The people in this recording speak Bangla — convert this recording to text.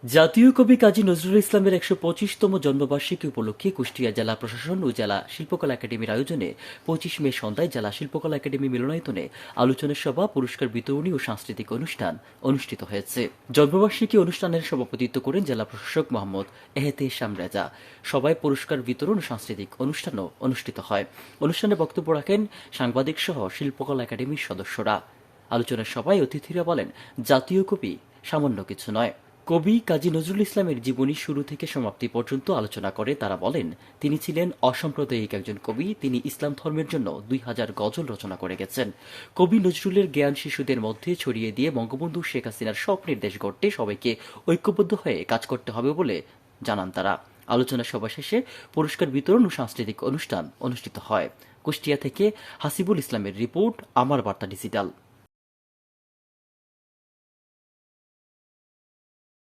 জাতীয় কবি কাজী নজরুল ইসলামের ১২৫তম জন্মবার্ষিকী উপলক্ষে কুষ্টিয়া জেলা প্রশাসন ও জেলা শিল্পকলা একাডেমির আয়োজনে ২৫ মে সন্ধ্যায় জেলা শিল্পকলা একাডেমি মিলনায়তনে আলোচনা সভা, পুরস্কার বিতরণী ও সাংস্কৃতিক অনুষ্ঠান অনুষ্ঠিত হয়েছে। জন্মবার্ষিকী অনুষ্ঠানের সভাপতিত্ব করেন জেলা প্রশাসক মোহাম্মদ এহতেশাম রেজা। সভায় পুরস্কার বিতরণ ও সাংস্কৃতিক অনুষ্ঠানও অনুষ্ঠিত হয়। অনুষ্ঠানে বক্তব্য রাখেন সাংবাদিক সহ শিল্পকলা একাডেমির সদস্যরা। আলোচনা সভায় অতিথিরা বলেন, জাতীয় কবি সামান্য কিছু নয়। কবি কাজী নজরুল ইসলামের জীবনী শুরু থেকে সমাপ্তি পর্যন্ত আলোচনা করে তারা বলেন, তিনি ছিলেন অসাম্প্রদায়িক একজন কবি। তিনি ইসলাম ধর্মের জন্য ২০০০ গজল রচনা করে গেছেন। কবি নজরুলের জ্ঞান শিশুদের মধ্যে ছড়িয়ে দিয়ে বঙ্গবন্ধু শেখ হাসিনার স্বপ্নের দেশ গড়তে সবাইকে ঐক্যবদ্ধ হয়ে কাজ করতে হবে বলে জানান তারা। আলোচনা সভা শেষে পুরস্কার বিতরণ ও সাংস্কৃতিক অনুষ্ঠান অনুষ্ঠিত হয়। কুষ্টিয়া থেকে হাসিবুল ইসলামের রিপোর্ট, আমার বার্তা ডিজিটাল।